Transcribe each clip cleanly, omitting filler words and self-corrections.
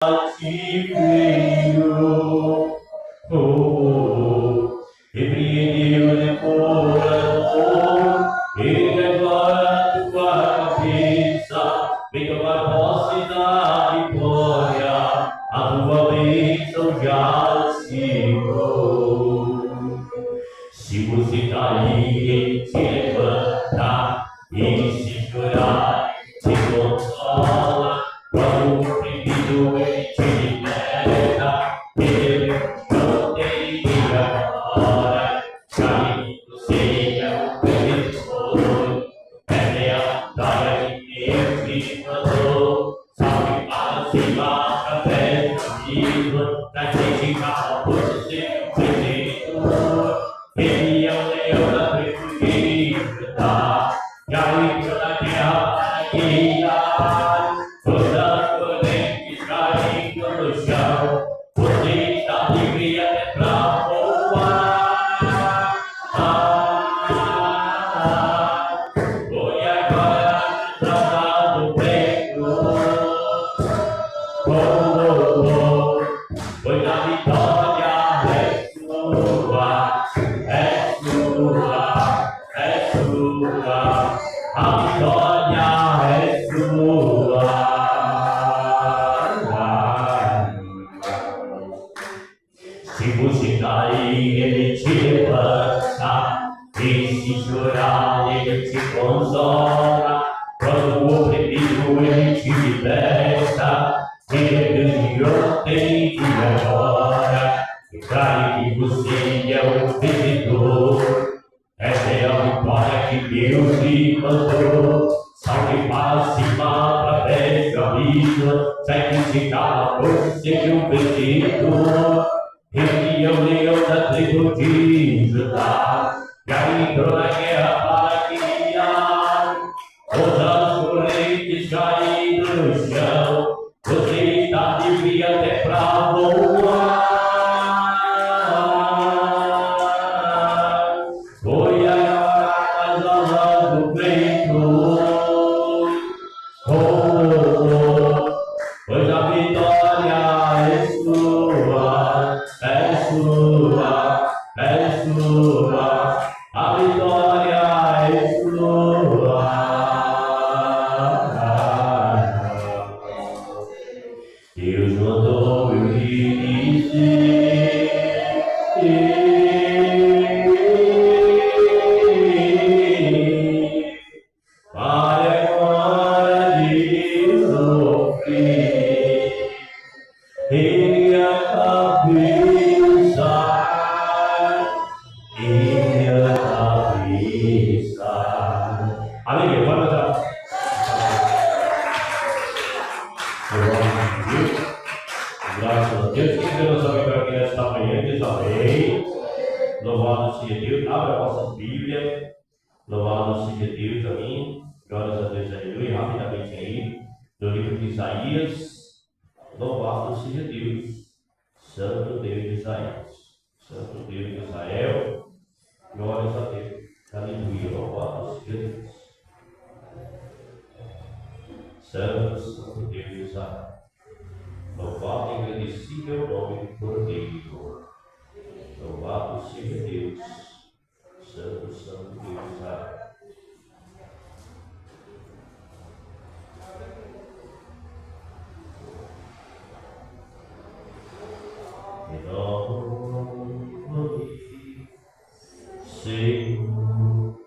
te veio, repreendeu de coração, ele agora tua cabeça, vem tomar posse da vitória, a tua bênção já chegou. Se você cair, ele te levanta, e se chorar, te consola. Quando o oprimido ele te liberta, ele não tem agora. Caminho seja o vencedor, essa é a vitória que Deus te mandou. Salve para cima, através do caminho, pra criticar você, vencedor. Ele é o leão da tribo de Judá, e aí toda a guerra para guiar. Todas as correntes caindo no chão, você está livre até pra voar. Foi agora na do peito, pois a vitória é sua, é sua, é sua, a vitória é sua. Se você cair, ele te levanta, e se chorar, ele te consola. Quando o oprimido, ele te liberta, ele ganhou ontem e agora. E claro que você é o vencedor, essa é a vitória que Deus te mandou. Salve para cima, através do abismo, sacrificar por ser um vencedor. Ele é o leão da tribo de Judá, já entrou na guerra para guiar. Todas as correntes caindo no chão, você está livre até pra voar. Foi a casa do peito, pois a vitória é sua, é sua, é sua, a vitória é sua. Deus mandou eu lhe dizer, para agora de sofrer, ele é a cabeça, ele é a cabeça. Aleluia, vai atrás. Graças a Deus, que Deus abençoe para quem nesta manhã, diz amém. Louvado seja Deus, abra a vossa Bíblia. Louvado seja Deus, amém. Glórias a Deus, aleluia. Rapidamente aí, no livro de Isaías. Louvado seja Deus, Santo Deus de Israel. Santo Deus de Israel. Glórias a Deus, aleluia. Louvado seja Deus. Santo Deus de Israel. Louvado e agradecido é o nome do Cordeiro. Louvado seja Deus, Santo Deus de Israel. Renova-me, Senhor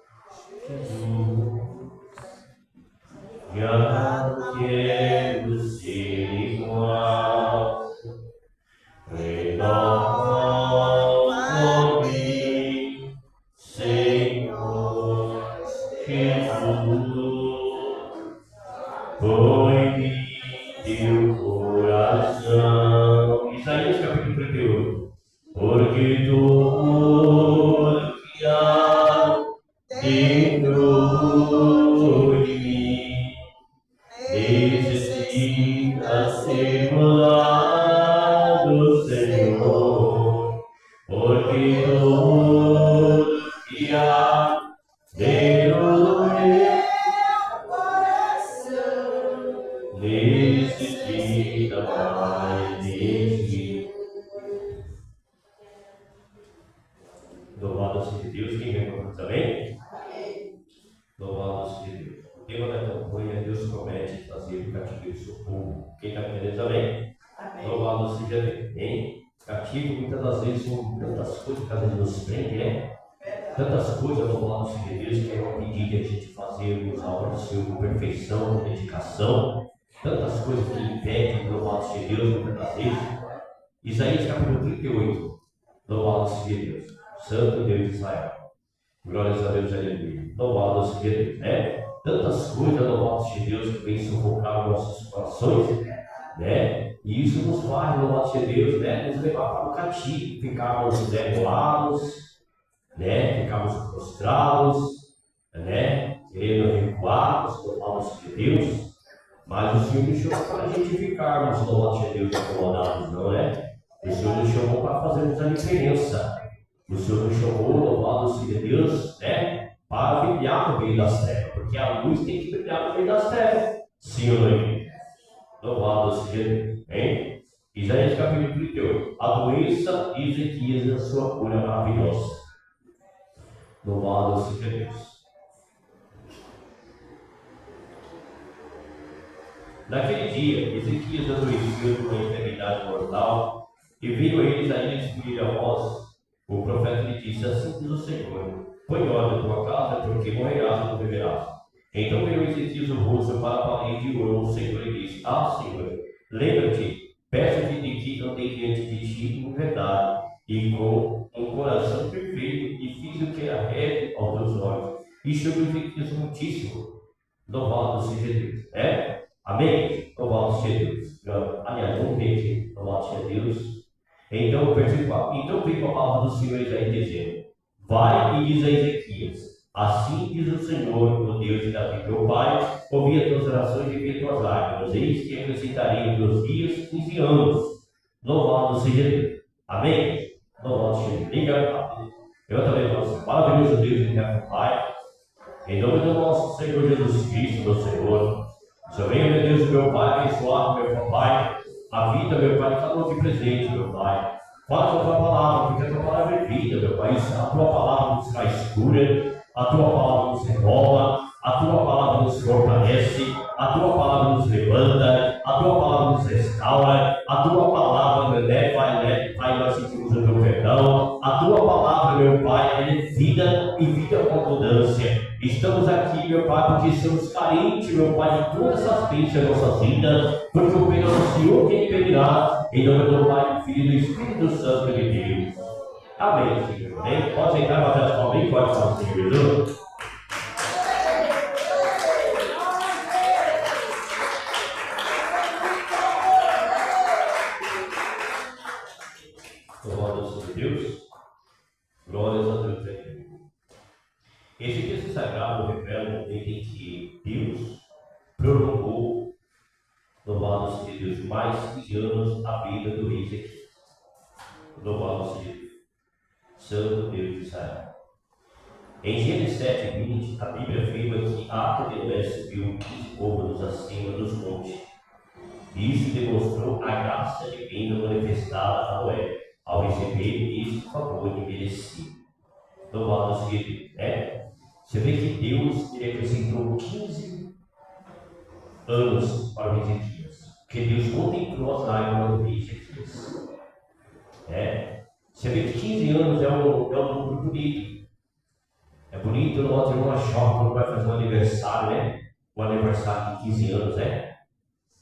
Jesus, já não quero ser igual. Renova-me, Senhor Jesus, põe-me teu coração. Isaías capítulo 38. Porque tudo que há dentro de mim necessita ser mudado, Senhor. Porque tudo que há dentro do meu coração necessita ainda mais de ti. Louvado seja Deus. Quem vem conosco também? Louvado seja Deus. O tema da campanha, Deus promete fazer o cativeiro do seu povo. Quem está entendendo também? Louvado seja Deus. Hein? Cativo, muitas das vezes, são tantas coisas que às vezes nos prende, né? Tantas coisas, louvado seja Deus, que é uma pedida a gente fazermos a obra do Senhor com perfeição, com dedicação. Tantas coisas que impedem, louvado seja Deus, muitas das vezes. Isaías capítulo 38. Louvado seja Deus. Santo Deus de Israel. Glórias a Deus, aleluia. Louvado seja Deus, né? Tantas coisas, louvado seja Deus, que vem sufocar os nossos corações, né? E isso nos faz, louvado seja Deus, né? Nos levar para o cativo, ficarmos derrolados, né? Ficarmos prostrados, né? Querendo recuarmos, louvado seja Deus. Mas o Senhor nos chamou para a gente ficarmos, louvado seja Deus, acomodados, não é? O Senhor nos chamou para fazermos a diferença. O Senhor nos chamou, louvado seja Deus, né? Para brilhar no meio das trevas, porque a luz tem que brilhar no meio das trevas. Sim ou não? Louvado seja Deus, hein? Isaías capítulo 38. A doença de Ezequias e a sua cura maravilhosa. Louvado seja Deus. Naquele dia, Ezequias adoeceu com uma enfermidade mortal, e veio a ele Isaías, filho de Amós. O profeta lhe disse: assim diz o Senhor: põe ordem na tua casa, porque morrerás e não viverás. Então veio Ezequias o rosto para a parede e orou ao Senhor e disse: ah, Senhor, lembra-te, peço-te de que andei diante de ti em verdade e com um coração perfeito, e fiz o que era reto aos teus olhos. E chegou Ezequias muitíssimo. Louvado seja Deus. É? Amém? Louvado seja Deus. Aliás, vamos ver aqui. Louvado seja Deus. Então, versículo 4. Então veio a palavra do Senhor Isaías dizendo: vai e diz a Ezequias: assim diz o Senhor, o Deus de Davi, teu pai, ouvi as tuas orações e vi as tuas lágrimas. Eis que acrescentarei os teus dias 15 anos. Louvado seja Deus. Amém? Louvado seja Deus. Eu também falo: maravilhoso Deus de meu Pai, em nome do nosso Senhor Jesus Cristo, meu Senhor. Senhor, venha, meu Deus, meu Pai, abençoar, meu papai, a vida, meu Pai, cada um aqui presente, meu Pai. Fala a tua palavra, porque a tua palavra é vida, meu Pai. A tua palavra nos traz cura, a tua palavra nos renova, a tua palavra nos fortalece, a tua palavra nos levanta, a tua palavra nos restaura, a tua palavra, meu Deus, Pai, nós sentimos o teu perdão. A tua palavra, meu Pai, ela é vida e vida com abundância. Estamos aqui, meu Pai, porque estamos carentes, meu Pai, de todas essas bênçãos em nossas vidas, porque o perdão do Senhor quem pedirá, em nome do Pai, do Filho e do Espírito Santo de Deus. Amém, Senhor. Amém? Pode sentar, bater as palmas bem forte para o Senhor Jesus. Louvado seja Deus. Glórias a Deus. Esse texto sagrado revela o momento em que Deus prolongou, louvado seja Deus, mais 15 anos a vida do rei Ezequias. Louvado seja Deus. Santo Deus de Israel. Em Gênesis 7:20, a Bíblia afirma que Noé subiu 15 côvados acima dos montes. Isso demonstrou a graça divina manifestada a Noé ao receber esse favor imerecido. Louvado seja Deus, né? Você vê que Deus ele acrescentou 15 anos para o Ezequias. Porque Deus contemplou as lágrimas do rei Ezequias. Você vê que 15 anos é um número bonito. É bonito, não ter uma choque quando vai fazer um aniversário, né? O aniversário de 15 anos, né?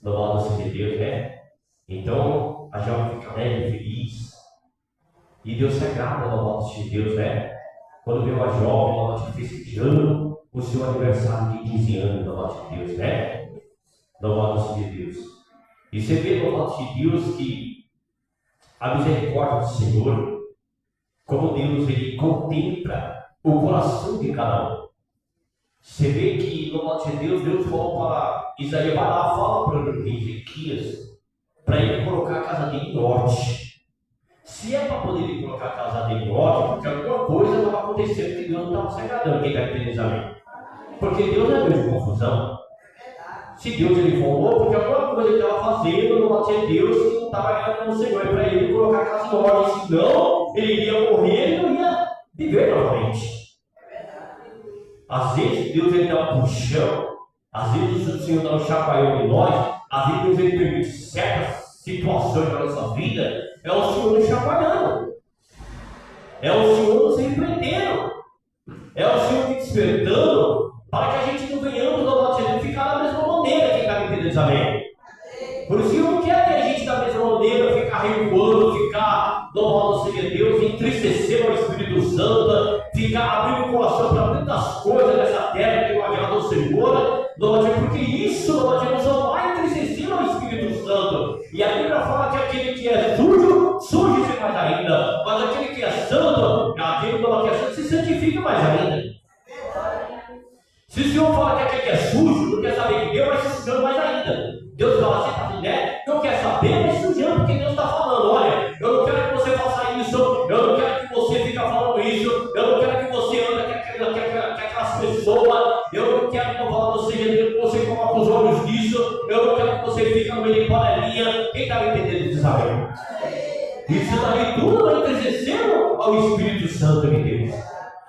Louvado seja Deus, né? Então a jovem fica alegre, feliz. E Deus se agrada, louvado seja Deus, né? Quando vê uma jovem, louvado festejando o seu aniversário de 15 anos, louvado seja Deus, né? Louvado seja Deus. E você vê, louvado seja Deus, que a misericórdia do Senhor, como Deus, ele contempla o coração de cada um. Você vê que, louvado seja Deus, Deus falou para Isaías: vai lá, fala para o rei Ezequias, para ele colocar a casa dele em ordem. Se é para poder ele colocar a casa dele em ordem, porque alguma coisa estava acontecendo que Deus não estava se agradando. Quem está entendendo isso, amém? Porque Deus não é Deus de confusão. se Deus ele falou, porque alguma coisa ele estava fazendo, não batia Deus, e não estava agradando o Senhor para ele colocar a casa em ordem, senão ele iria morrer e não ia viver novamente. Às vezes Deus ele dá um puxão, às vezes o Senhor dá um chacoalhão em nós, às vezes Deus ele permite certas situações na nossa vida, é o Senhor nos chacoalhando, é o Senhor nos repreendendo, é o Senhor te despertando para que a gente não venhamos novamente ficar da mesma maneira. Quem está me entendendo, amém? Por isso, não quer que a gente da mesma maneira ficar recuando, ficar louvando seja Deus, entristecer o Espírito Santo, ficar abrindo o coração para tantas coisas nessa terra que não agrada ao Senhor, porque isso não vai entristecer o Espírito Santo. E a Bíblia fala que aquele que é sujo, suje-se mais ainda, mas aquele que é santo, aquele que é santo, se santifica mais ainda. Se o Senhor fala que aquele que é sujo, não quer saber que Deus vai se sujando mais ainda. Deus fala assim, tá, né? Não quer saber, mas sujando, porque Deus está falando, olha, eu não quero que você faça isso, eu não quero que você fique falando isso, eu não quero que você ande com aquelas pessoas, eu não quero que eu falo que você coloque os olhos nisso, eu não quero que você fique no meio de panelinha. Quem está me entendendo, Israel? Isso daí tudo vai entristecendo ao Espírito Santo de Deus.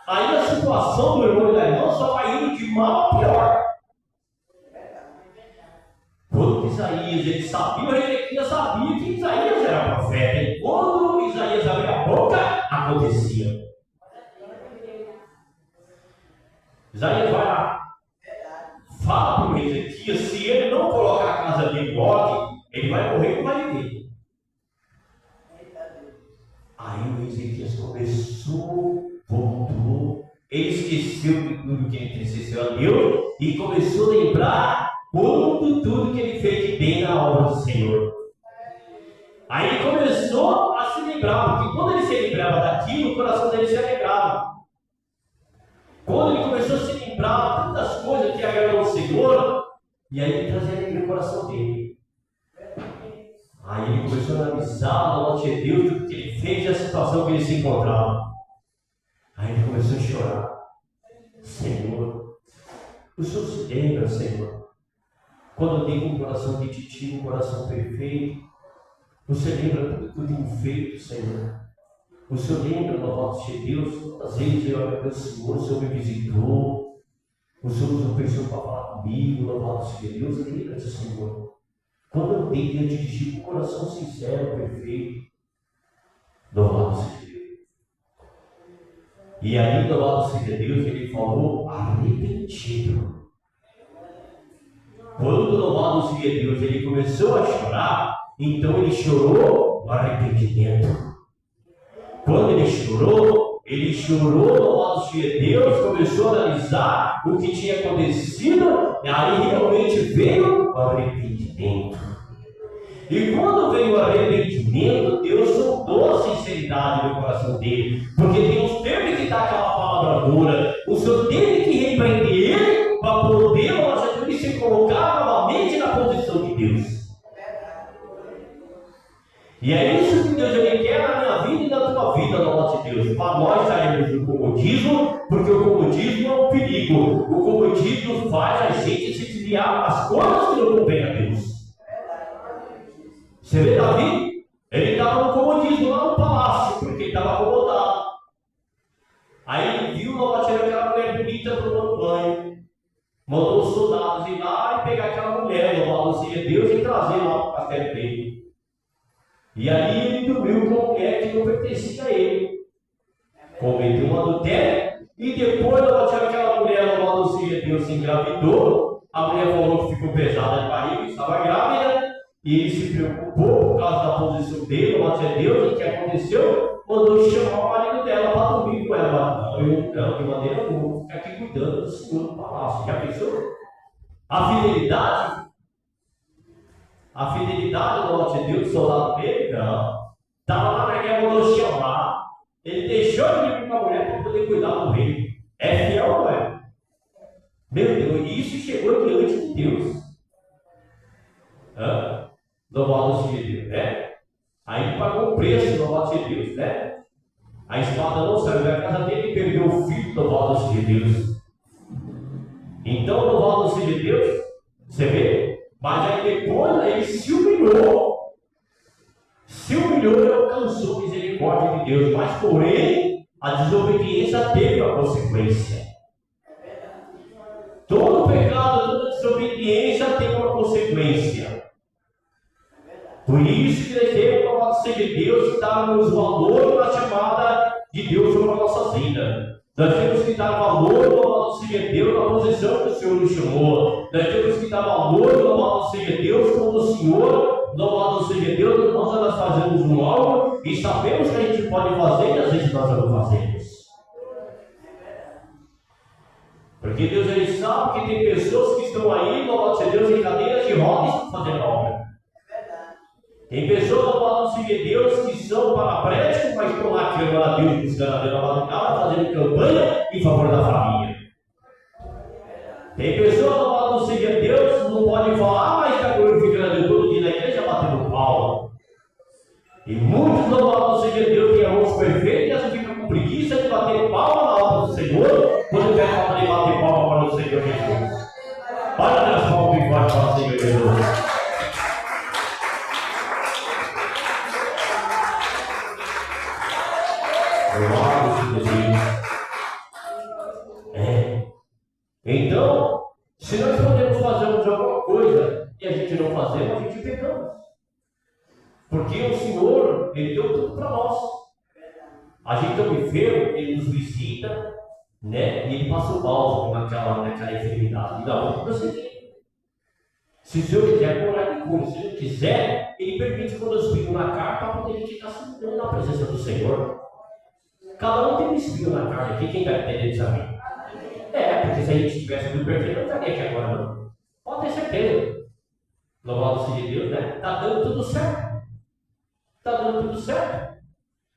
Aí a situação do irmão e da irmã só vai indo de mal a pior. Quando Isaías, ele sabia, o Ezequias sabia que Isaías era profeta. E quando Isaías abria a boca, acontecia. Isaías vai lá, fala para o Ezequias, se ele não colocar a casa dele em ordem, ele vai morrer e não vai viver. Aí o Ezequias começou, voltou, ele esqueceu de tudo que ele entristeceu a Deus e começou a lembrar tudo que ele fez de bem na obra do Senhor. Aí ele começou a se lembrar, porque quando ele se lembrava daquilo, o coração dele se alegrava. Quando ele começou a se lembrar de tantas coisas que agradam ao Senhor, e aí ele trazia alegria no coração dele. Aí ele começou a analisar a morte de Deus, tudo que ele fez e a situação que ele se encontrava. Aí ele começou a chorar. Senhor, o Senhor se lembra, Senhor, quando eu dei um coração de titi, um coração perfeito, você lembra tudo que eu tenho feito, Senhor? O Senhor lembra, louvado seja Deus, às vezes eu olho para o Senhor, o Senhor me visitou, o Senhor usou pessoas para falar comigo, louvado seja Deus, lembra-te, Senhor. Quando eu dei diante de ti com um coração sincero, perfeito, louvado seja Deus. E aí, louvado seja Deus, ele falou arrependido. Quando louvado seja Deus, ele começou a chorar, então ele chorou no arrependimento. Quando ele chorou, louvado seja Deus, começou a analisar o que tinha acontecido, e aí realmente veio o arrependimento. E quando veio o arrependimento, Deus soltou a sinceridade no coração dele, porque Deus teve que dar aquela palavra dura, o Senhor teve que repreender ele para poder ele se colocar novamente na posição de Deus. E é isso que Deus ele quer na minha vida e na tua vida, louvado seja Deus. Para nós sairmos do comodismo, porque o comodismo é um perigo. O comodismo faz a gente se desviar das coisas que não convém a Deus. Você vê Davi? Ele estava no comodismo lá no palácio, porque ele estava acomodado. Aí ele viu aquela mulher bonita tomando banho, mandou os soldados ir lá e pegar aquela mulher, louvado seja Deus, e trazer lá para o castelo dele. E aí ele dormiu com uma mulher que não pertencia a ele, cometeu um adultério, e depois aquela mulher, louvado seja Deus, se engravidou. A mulher falou que ficou pesada de barriga, estava grávida, e ele se preocupou por causa da posição dele, louvado seja Deus, e o que aconteceu? Mandou chamar o marido dela para dormir com ela. Não, eu não, de maneira alguma, vou ficar aqui cuidando do senhor do palácio. Já pensou? A fidelidade, louvado seja Deus, do soldado dele, não. Estava lá na guerra, mandou chamar. Ele deixou de vir com a mulher para poder cuidar do rei. É fiel, não é? Meu Deus, isso chegou diante de Deus. Louvado seja Deus, né? Aí pagou o preço, louvado seja Deus, né? A espada não saiu da casa dele e perdeu o filho, louvado seja Deus. Então, louvado seja Deus, você vê? Mas aí depois ele se humilhou. Se humilhou e alcançou a misericórdia de Deus. Mas porém, a desobediência teve uma consequência. Todo pecado, toda desobediência tem uma consequência. Por isso que devemos, louvado seja Deus, darmos valor na chamada de Deus sobre a nossa vida. Nós temos que dar valor, louvado seja Deus, na posição que o Senhor nos chamou. Nós temos que dar valor, louvado seja Deus, quando o Senhor, louvado seja Deus, nós fazemos um algo e sabemos que a gente pode fazer e às vezes nós não fazemos. Porque Deus ele sabe que tem pessoas que estão aí, louvado seja Deus, em cadeiras de rodas e estão fazendo obra. Tem pessoas, louvado seja Deus, que são parapléticos, mas estão lá clamando a Deus, buscando a Deus na madrugada, fazendo campanha em favor da família. Tem pessoas, louvado seja Deus, não pode falar, mas está glorificando a Deus todo dia na igreja, batendo palma. E muitos, louvado seja Deus, que é rosto perfeito, e às vezes ficam com preguiça de bater palma na obra do Senhor, quando quer falar de bater palma para o Senhor Jesus. Olha as palmas que pode para o Senhor Jesus. Então, se nós podemos fazermos alguma coisa e a gente não fazemos, a gente pecamos. Porque o Senhor, Ele deu tudo para nós. A gente está enfermo, Ele nos visita, né? E Ele passa o bálsamo naquela enfermidade. Não, você tem. Se o Senhor quiser, curar de cura. Se o Senhor quiser, Ele permite quando eu espinho na carne para poder ficar sentando na presença do Senhor. Cada um tem um espinho na carne aqui, quem vai entender isso a mim? Porque se a gente tivesse tudo perfeito, não estaria aqui agora, não. Pode ter certeza. Louvado seja Deus, né? Está dando tudo certo. Está dando tudo certo.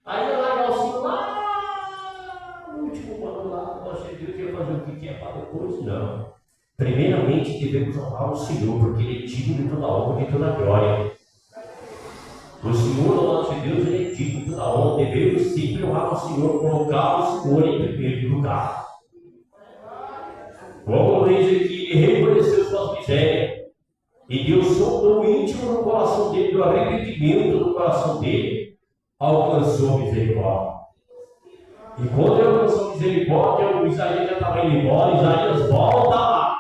Aí eu largar o sino lá no último ano lá, nós Deus ia fazer o que é para depois? Não. Primeiramente devemos honrar o Senhor, porque Ele é digno de toda honra e de toda glória. O Senhor, louvado seja Deus, Ele é digno de toda honra. Devemos sempre honrar o Senhor, colocar o Senhor em primeiro lugar. Como diz aqui, ele reconheceu suas misérias. E Deus sondou o íntimo no coração dele, do arrependimento no coração dele, alcançou misericórdia. E quando ele alcançou misericórdia, o Isaías já estava indo embora. Isaías volta lá.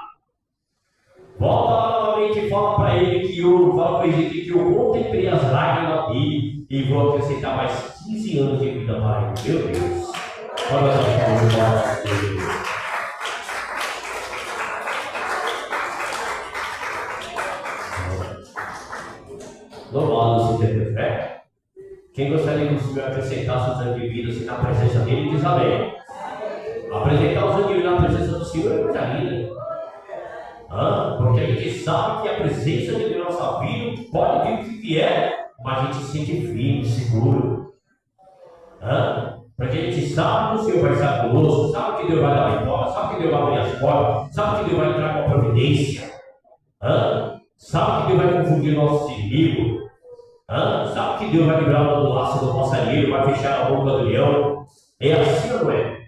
Volta lá novamente e fala para ele que eu contemplei as lágrimas dele e vou acrescentar mais 15 anos de vida para ele. Meu Deus. Olha essa palavra. Louvado seja Deus, né? Quem gostaria que o Senhor acrescentasse os anos de vida assim, na presença dele, diz amém. Apresentar os anos de vida na presença do Senhor é coisa linda. Porque a gente sabe que a presença de Deus na nossa vida pode vir o que vier, mas a gente se sente firme, seguro. Porque a gente sabe que o Senhor vai estar conosco, sabe que Deus vai dar a vitória, sabe que Deus vai abrir as portas, sabe que Deus vai entrar com a providência. Sabe que Deus vai confundir nossos inimigos. Sabe que Deus vai livrar do laço do passarinho, vai fechar a boca do leão. É assim ou não é?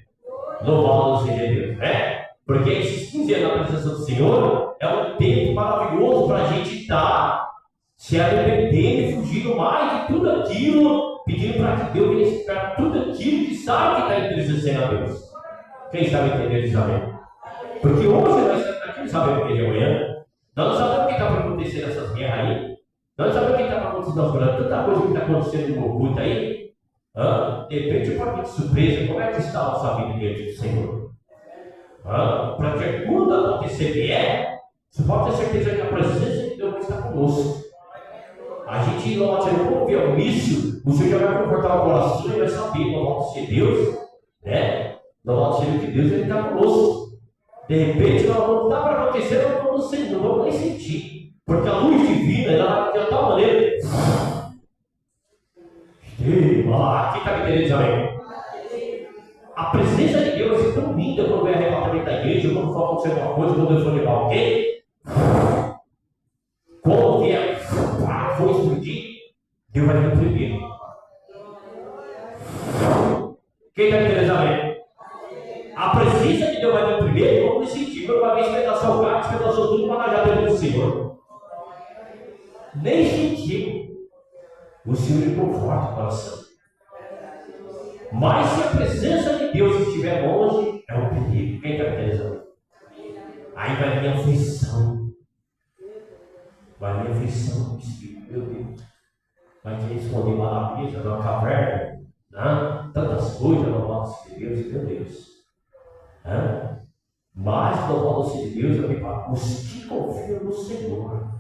Louvado seja Deus, né? Porque esses 15 anos na presença do Senhor é um tempo maravilhoso para a gente estar se arrependendo e fugindo mais de tudo aquilo, pedindo para que Deus venha explicar tudo aquilo que sabe que está entristecendo a Deus. Quem sabe entender isso, amém? Porque hoje nós estamos aqui, não sabemos o que é de amanhã. Nós não sabemos o que está para acontecer nessas guerras aí. Nós não sabemos o que está para acontecer nas guerras. Tanta coisa que está acontecendo no oculto aí. De repente pode ter surpresa. Como é que está a nossa vida diante do Senhor? Para que quando acontecer vier, você pode ter certeza que a presença de Deus vai estar conosco. A gente não vai ouvir ao início, o Senhor já vai confortar o coração e vai saber, não vai ser Deus, né? Não vai ser que Deus ele está conosco. De repente, nós não está para acontecer, não vamos nem sentir. Porque a luz divina, ela vai de tal maneira. Aqui está me entendendo, amém? A presença de Deus vai ser tão linda quando vem arrebatamento da igreja, quando for acontecer alguma coisa, quando Deus for levar alguém. Quando vier, for explodir, Deus vai vir primeiro. Quem está me entendendo, amém? A presença de Deus vai vir primeiro, vamos sentir. Uma vez pedaçou o gato, pedaçou tudo, mas nós já temos o Senhor. nem sentiu. O Senhor lhe conforta o coração. Mas se a presença de Deus estiver longe, é um perigo. Quem está entendendo? Aí vai vir aflição. Vai vir aflição do Espírito, meu Deus. Vai querer esconder maravilhas numa caverna, né? Tantas coisas no nosso de Deus, meu Deus. Né? Mas no nosso de Deus, eu me falo, os que confiam no Senhor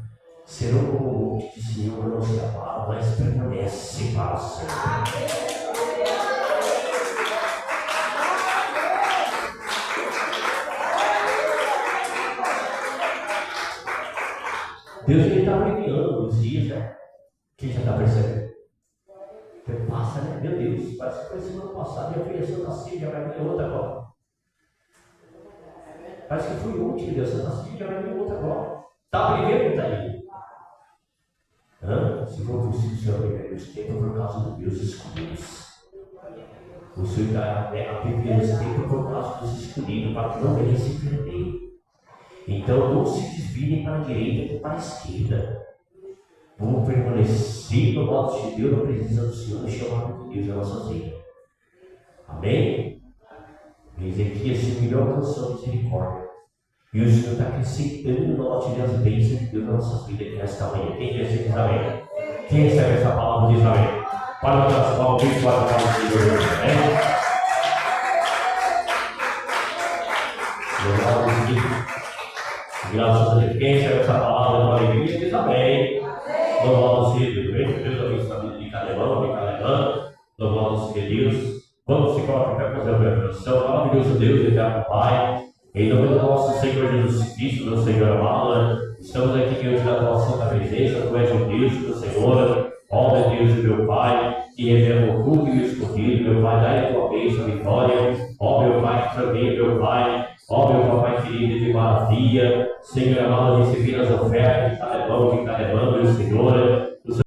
serão como o monte que o Senhor não se abala, mas permanece para sempre. Deus está premiando nos dias, né? Quem já está percebendo? Então, passa, né? Meu Deus, parece que foi semana passada e a filha Santa Cília vai vir outra agora. Parece que foi o último, Deus, Santa Cília vai vir outra agora. Está primeiro ou está aí? Se for possível, o Senhor vai ver os tempos por causa dos meus escolhidos. O Senhor está vivendo esse tempo por causa dos escolhidos, para que não venha se perder. Então não se desviem para a direita nem para a esquerda. Vamos permanecer no voto de Deus, na presença do Senhor, no chamado de Deus na nossa vida. Amém? Ezequias se humilhou alcançou misericórdia. E o Senhor está acrescentando nós as bênçãos de Deus na nossa vida aqui nesta manhã. Quem recebe diz amém? Quem recebe essa palavra diz amém? Para o transformar o Cristo para a palavra do Senhor. Amém? Graças a Deus. Quem recebe essa palavra com alegria diz amém. Louvado seja Deus. Deus abençoe a vida de cada irmão. Louvado seja Deus. Vamos se colocar para fazer a oração. Maravilhoso Deus, eterno Pai. Em nome do nosso Senhor Jesus Cristo, meu Senhor amado, estamos aqui diante da tua santa presença. Tu és o Deus, meu Senhor. Ó meu Deus e meu Pai, que revela o culto e o escondido, meu Pai, dai a tua bênção, vitória. Ó meu Pai, que também, meu Pai. Ó meu Papai querido de maravilha, Senhor amado, receber as ofertas de cada irmão, meu Senhor.